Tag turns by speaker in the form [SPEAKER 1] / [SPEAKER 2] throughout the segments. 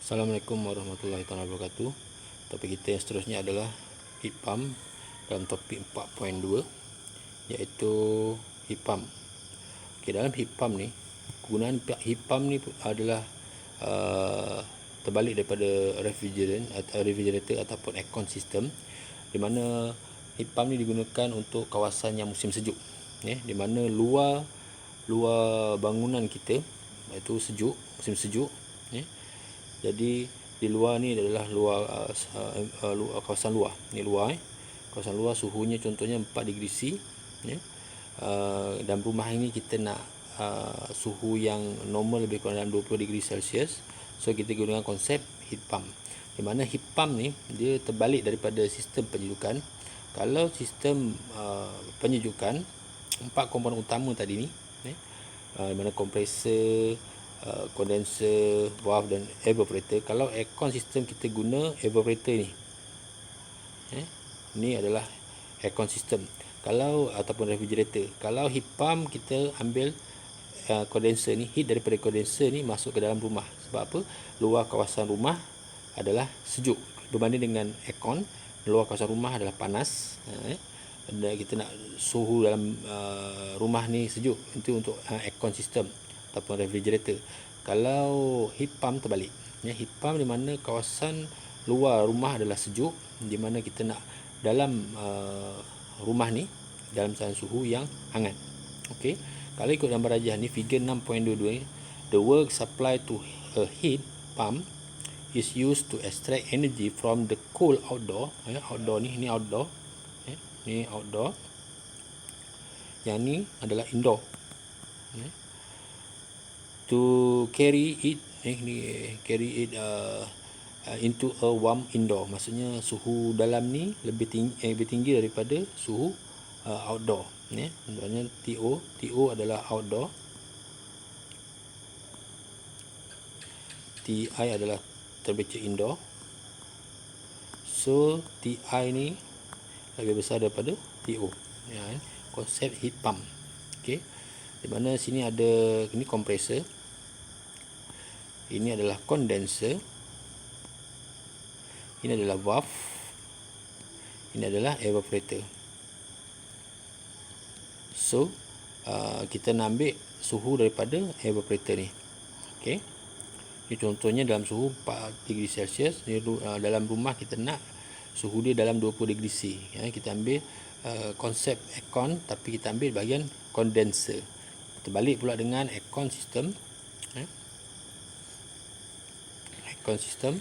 [SPEAKER 1] Assalamualaikum warahmatullahi wabarakatuh. Topik kita yang seterusnya adalah heat pump dalam topik 4.2, iaitu heat pump. Okey, dalam heat pump ni, kegunaan heat pump ni adalah terbalik daripada refrigerator ataupun aircon system, di mana heat pump ni digunakan untuk kawasan yang musim sejuk, di mana luar bangunan kita iaitu sejuk, musim sejuk. Jadi di luar ni adalah kawasan luar. Ni luar, kawasan luar, suhunya contohnya 4 degree C. Dalam rumah ini kita nak suhu yang normal lebih kurang dalam 20 degree Celsius. So kita gunakan konsep heat pump, di mana heat pump ni dia terbalik daripada sistem penyejukan. Kalau sistem penyejukan, 4 komponen utama tadi ni, di mana kompresor, condenser, valve dan evaporator. Kalau aircon system kita guna evaporator ni, ni adalah aircon system. Kalau ataupun refrigerator. Kalau heat pump kita ambil condenser ni, heat daripada condenser ni masuk ke dalam rumah. Sebab apa? Luar kawasan rumah adalah sejuk berbanding dengan aircon. Luar kawasan rumah adalah panas. Dan kita nak suhu dalam rumah ni sejuk, itu untuk aircon system ataupun refrigerator. Kalau heat pump terbalik, heat pump di mana kawasan luar rumah adalah sejuk, di mana kita nak dalam rumah ni dalam suhu yang hangat. Okey, kalau ikut gambar rajah ni, figure 6.22, the work supply to a heat pump is used to extract energy from the cold outdoor. Outdoor ni outdoor, ni outdoor, yang ni adalah indoor, to carry it into a warm indoor. Maksudnya suhu dalam ni lebih tinggi daripada suhu outdoor. Maksudnya TO adalah outdoor, TI adalah temperature indoor. So TI ni lebih besar daripada TO. Konsep heat pump. Okey, di mana sini ada ini kompresor, ini adalah condenser, ini adalah valve, ini adalah evaporator. So kita nak ambil suhu daripada evaporator ni. Okey, ini contohnya dalam suhu 4 degree Celsius. Dalam rumah kita nak suhu dia dalam 20 degree C. Kita ambil konsep aircon, tapi kita ambil bahagian condenser. Terbalik pula dengan aircon system. Aircon system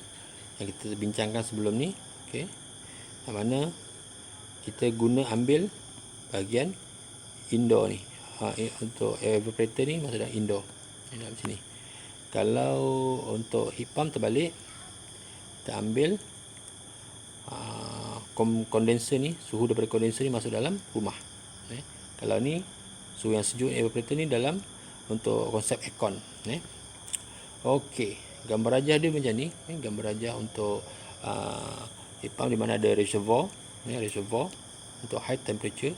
[SPEAKER 1] yang kita bincangkan sebelum ni. Okey, yang mana kita guna ambil bahagian indoor ni. Untuk evaporator ni masuk dalam indoor, dalam sini. Kalau untuk heat pump terbalik, kita ambil condenser ni, suhu daripada condenser ni masuk dalam rumah. Kalau ni suhu yang sejuk evaporator ni dalam untuk konsep aircon. Okey, gambar rajah dia macam ni. Gambar rajah untuk heat pump di mana ada reservoir, reservoir untuk high temperature.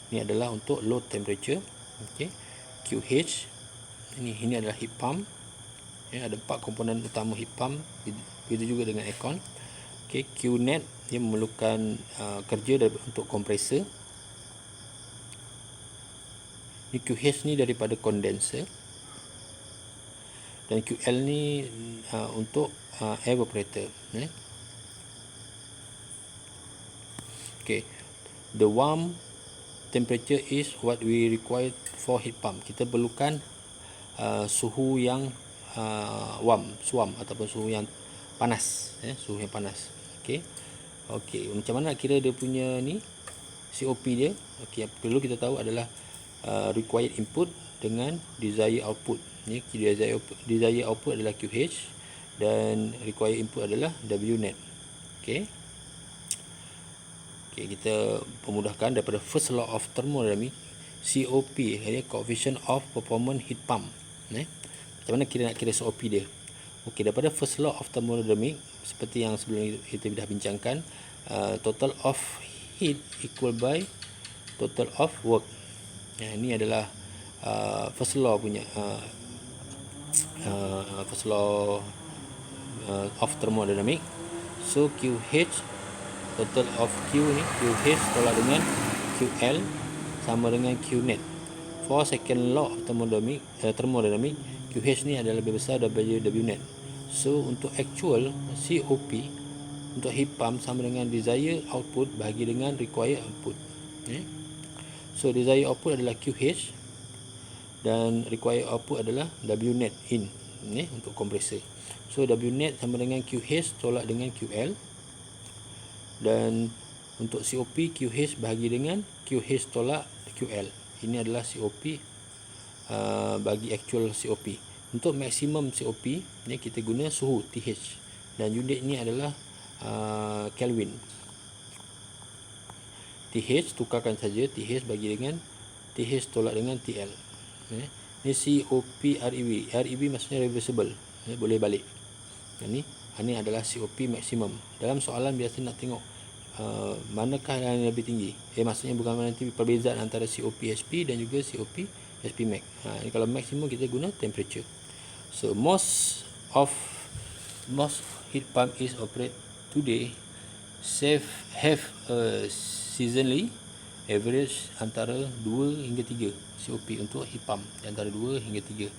[SPEAKER 1] Ini adalah untuk low temperature. Okey, QH ini adalah heat pump. Ada 4 komponen utama heat pump, begitu juga dengan aircon. Okey, QNet dia memerlukan kerja untuk kompresor. Ini QH ni daripada condenser, dan QL ni untuk evaporator. Okey, the warm temperature is what we require for heat pump. Kita perlukan suhu yang warm ataupun suhu yang panas, suhu yang panas. Okey, macam mana nak kira dia punya ni COP dia? Okey, perlu kita tahu adalah required input dengan desired output. Desired output adalah QH dan required input adalah WNet. Okey, kita pemudahkan daripada first law of thermodynamics, COP iaitu coefficient of performance heat pump. Macam mana nak kira COP dia? Okey, daripada first law of thermodynamics, seperti yang sebelum kita dah bincangkan, total of heat equal by total of work. Ini adalah first law punya first law of thermodynamic. So QH, total of Q ni, QH tolak dengan QL sama dengan Qnet. For second law of thermodynamic, QH ni adalah lebih besar daripada Wnet. So untuk actual COP untuk heat pump sama dengan desired output bahagi dengan required output. So desired output adalah QH dan required output adalah Wnet in untuk kompresor. So Wnet sama dengan QH tolak dengan QL, dan untuk COP QH bahagi dengan QH tolak QL. Ini adalah COP bagi actual COP. Untuk maksimum COP ni kita guna suhu TH, dan unit ni adalah Kelvin. TH tukarkan saja, TH bagi dengan TH tolak dengan TL. Ni COP REV. REV maksudnya reversible, boleh balik. Ini adalah COP maksimum. Dalam soalan biasa nak tengok manakah yang lebih tinggi. Maksudnya bukan nanti perbezaan antara COP HP dan juga COP HP max. Ini kalau maksimum kita guna temperature. So most heat pump is operate today have a seasonally average antara 2 hingga 3 COP untuk heat pump, antara 2 hingga 3.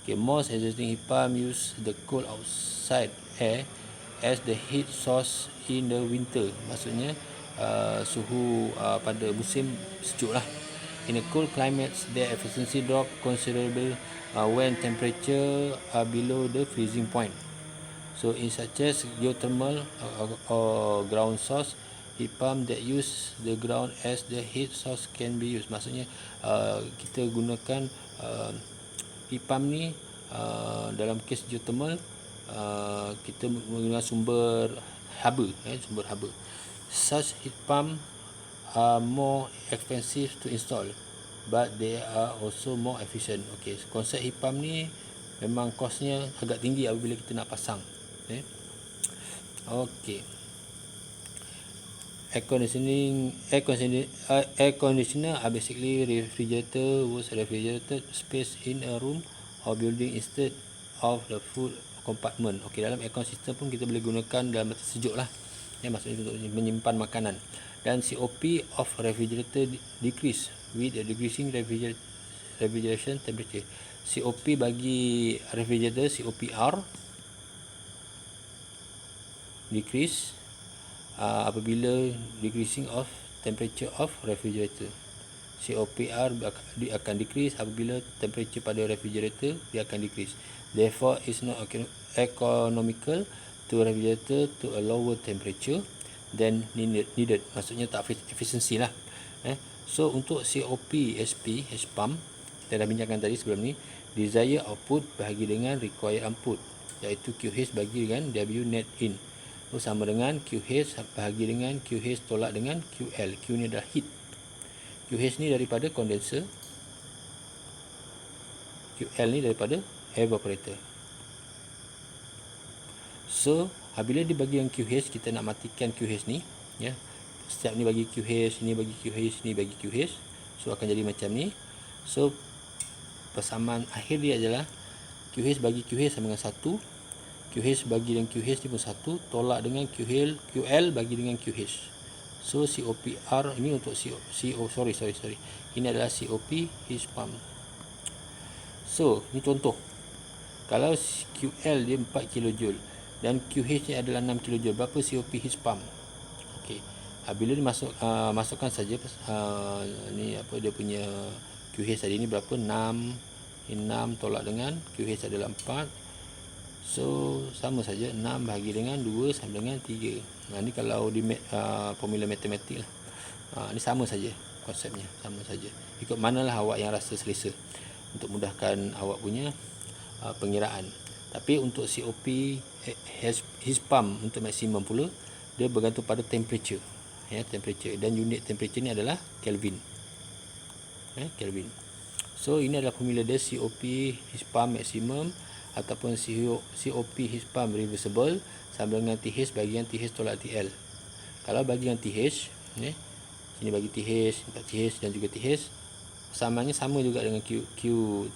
[SPEAKER 1] Okay, most existing heat pump use the cold outside air as the heat source in the winter. Maksudnya suhu pada musim sejuk lah. In a cold climate, their efficiency drop considerably when temperature are below the freezing point. So in such as geothermal or ground source heat pump that use the ground as the heat source can be used. Maksudnya kita gunakan heat pump ni dalam kes geothermal, kita menggunakan sumber haba. Such heat pump are more expensive to install, but they are also more efficient. Okay, konsep heat pump ni memang kosnya agak tinggi apabila kita nak pasang. Okay. Air conditioner are basically refrigerator whose refrigerated space in a room or building instead of the food compartment. Okay, dalam aircon system pun kita boleh gunakan dalam masa sejuk lah. Maksudnya untuk menyimpan makanan. Dan COP of refrigerator decrease with a decreasing refrigeration temperature. COP bagi refrigerator, COPR decrease apabila decreasing of temperature of refrigerator. COPR akan decrease apabila temperature pada refrigerator dia akan decrease. Therefore, it's not economical to refrigerator to a lower temperature than needed. Maksudnya tak efficiency lah. So untuk COP SP heat pump, kita dah bincangkan tadi sebelum ni, desired output bahagi dengan required output, iaitu QH bagi dengan Wnet in. Sama dengan QH bahagi dengan QH tolak dengan QL. Q ni adalah heat. QH ni daripada condenser, QL ni daripada evaporator. So apabila dibagi yang QH, kita nak matikan QH ni, setiap ni bagi QH, ni bagi QH, ni bagi QH. So akan jadi macam ni. So persamaan akhir dia adalah QH bagi QH sama dengan 1, QH bagi dengan QH ni pun 1, tolak dengan QL bagi dengan QH. So COPR ini untuk sorry. Ini adalah COP heat pump. So ni contoh. Kalau QL dia 4 kJ dan QH ni adalah 6 kJ, berapa COP heat pump? Okey. Bila masukkan saja ni apa dia punya QH tadi ni berapa? 6 tolak dengan QH adalah 4. So sama saja, 6 bahagi dengan 2 sama dengan 3. Ni kalau di formula matematik lah. Ni sama saja konsepnya, sama saja. Ikut manalah awak yang rasa selesa untuk mudahkan awak punya pengiraan. Tapi untuk COP heat pump untuk maksimum pula, dia bergantung pada temperature. Temperature, dan unit temperature ni adalah Kelvin. Kelvin. So ini adalah formula dia, COP heat pump maksimum ataupun COP heat pump reversible sama dengan TH bagian TH tolak TL. Kalau bagian TH, sini bagi TH, TH dan juga TH, persamanya sama juga dengan Q.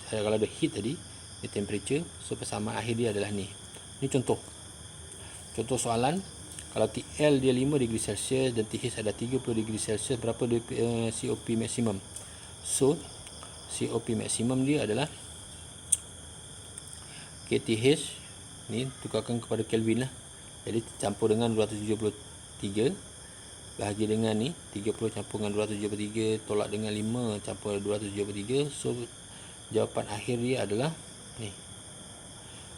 [SPEAKER 1] Kalau ada heat tadi, ni temperature, so persamaan akhir dia adalah ni. Ni Ini contoh soalan. Kalau TL dia 5 degree Celsius dan TH ada 30 degree Celsius, berapa COP maksimum? So COP maksimum dia adalah KTH ni tukarkan kepada Kelvin lah. Jadi campur dengan 273 bahagi dengan ni 30 campur dengan 273 tolak dengan 5 campur 273. So jawapan akhir dia adalah ni.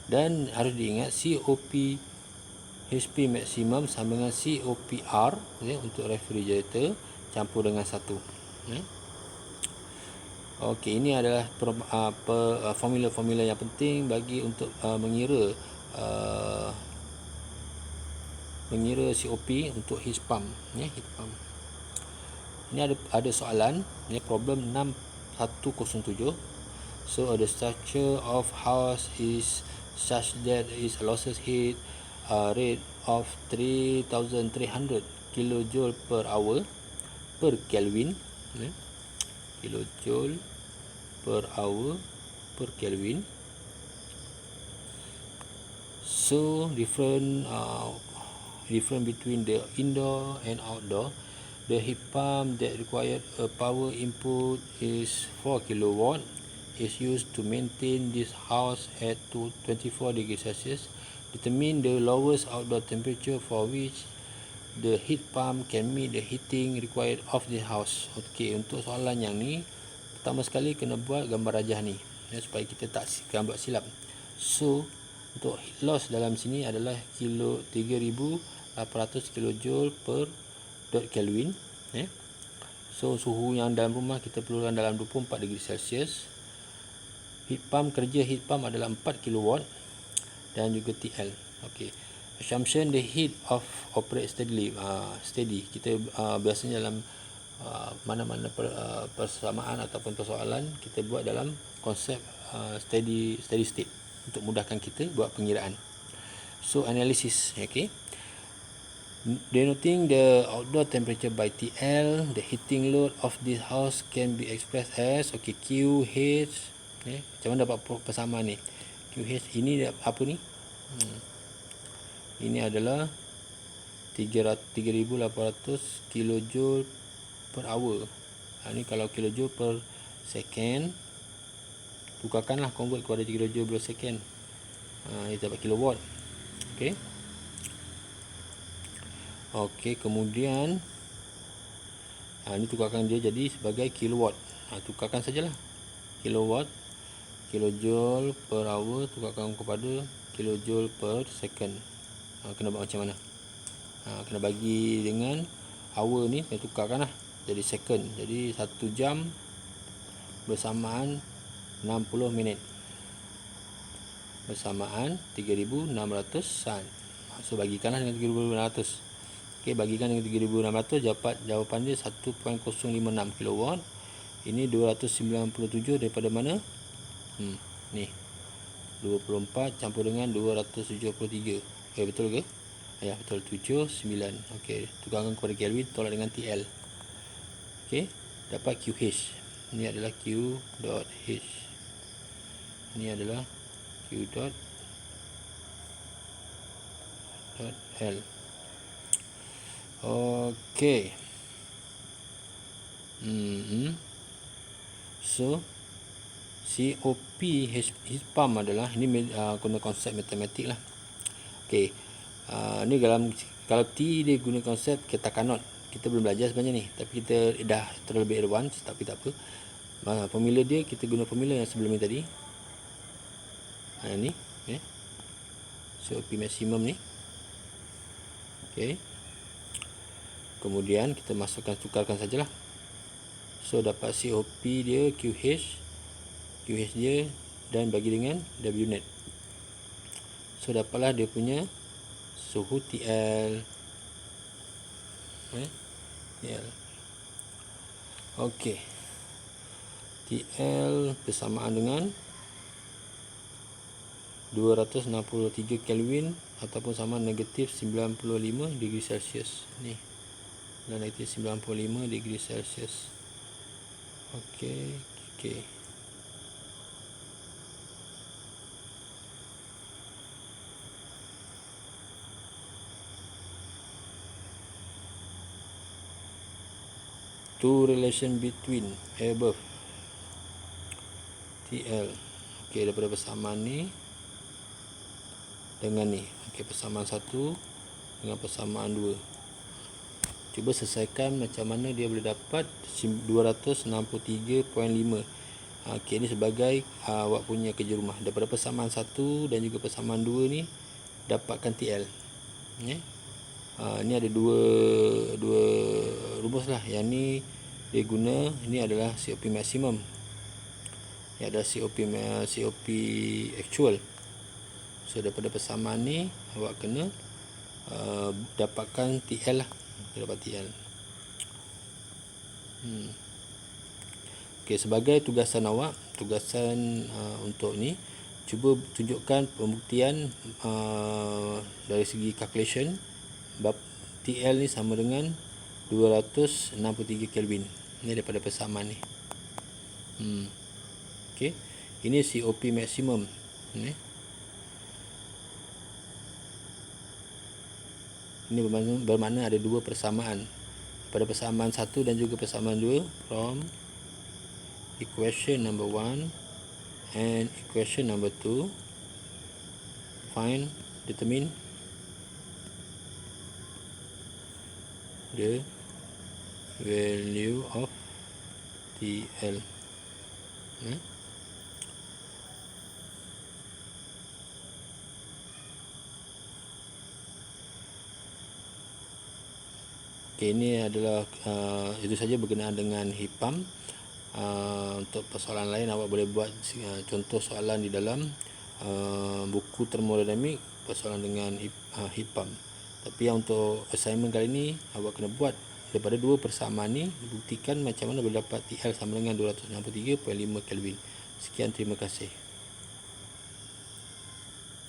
[SPEAKER 1] Dan harus diingat COP HP maksimum sama dengan COPR untuk refrigerator campur dengan 1. Okey, ini adalah formula-formula yang penting bagi untuk mengira COP untuk heat pump. Heat pump. Ini ada soalan, problem 6107. So the structure of house is such that its losses heat rate of 3300 kilojoule per hour per Kelvin, kilojoule per hour per Kelvin. So different between the indoor and outdoor. The heat pump that required a power input is 4 kilowatt is used to maintain this house at 24 degrees Celsius. Determine the lowest outdoor temperature for which the heat pump can meet the heating required of the house. Okey, untuk soalan yang ni pertama sekali kena buat gambar rajah ni supaya kita tak gambar silap. So untuk heat loss dalam sini adalah 3800 kilojoule per dot Kelvin. So suhu yang dalam rumah kita perlukan dalam 24 degree Celsius. Kerja heat pump adalah 4 kilowatt dan juga TL. Okey. Assumption the heat of operate steadily. Steady. Kita biasanya dalam mana-mana persamaan ataupun persoalan kita buat dalam konsep steady state untuk mudahkan kita buat pengiraan. So analysis, okey. Denoting the outdoor temperature by TL, the heating load of this house can be expressed as QH. Macam mana dapat persamaan ni? QH ini apa ni? Ini adalah 3800 kilojoule per hour. Ini kalau kilojoule per second, tukarkanlah convert kepada kilojoule per second. Ini dapat kilowatt. Okey, kemudian ini tukarkan dia jadi sebagai kilowatt. Tukarkan sajalah. Kilowatt, kilojoule per hour tukarkan kepada kilojoule per second. Kena buat macam mana? Kena bagi dengan hour ni, saya tukarkan lah jadi second. Jadi 1 jam bersamaan 60 minit bersamaan 3600 sun. So bagikanlah dengan 3600. Okey, bagikan dengan 3600, jawapan dia 1.056 kilowatt. Ini 297 daripada mana? Ni 24 campur dengan 273. Betul ke? Ya, betul. 79. Okey, tukarkan kepada Kelvin tolak dengan TL. Okey, dapat QH. Ini adalah Q dot H. Ini adalah Q dot L. Okey. So COP heat pump adalah ini guna konsep matematik lah. Okey. Ni kalau T dia guna konsep kita kanot. Kita belum belajar sebenarnya ni, tapi kita dah terlebih advance, tapi tak apa. Formula dia kita guna formula yang sebelum ni tadi. Ni, COP maksimum ni. Okey. Kemudian kita masukkan, tukarkan sajalah. So dapat COP dia QH dia dan bagi dengan W net. So dapatlah dia punya suhu TL. TL. Okey. TL bersamaan dengan 263 Kelvin ataupun sama negatif 95 degree Celsius. Ni. Dan negatif 95 degree Celsius. Okey. to relation between above TL. Okey, daripada persamaan ni dengan ni. Okey, persamaan 1 dengan persamaan 2. Cuba selesaikan macam mana dia boleh dapat 263.5. Okey, ni sebagai awak punya kerja rumah. Daripada persamaan 1 dan juga persamaan 2 ni dapatkan TL. Ni ada dua rumus lah. Yang ni dia guna, ini adalah COP maksimum. Ini adalah COP actual. So daripada persamaan ni awak kena dapatkan TL lah. Kita dapat TL. Okey, sebagai tugasan awak, tugasan untuk ni, cuba tunjukkan pembuktian dari segi calculation bab TL ni sama dengan 263 Kelvin. Ni daripada persamaan ni. Okey, ini COP maksimum ni. Ini bermakna ada dua persamaan. Pada persamaan 1 dan juga persamaan 2 from equation number 1 and equation number 2, determine the value of TL. Okay, ini adalah itu saja berkenaan dengan heat pump. Untuk persoalan lain awak boleh buat contoh soalan di dalam buku termodinamik persoalan dengan heat pump. Tapi yang untuk assignment kali ini awak kena buat daripada dua persamaan ni, buktikan macam mana boleh dapat TL sama dengan 263.5 Kelvin. Sekian, terima kasih.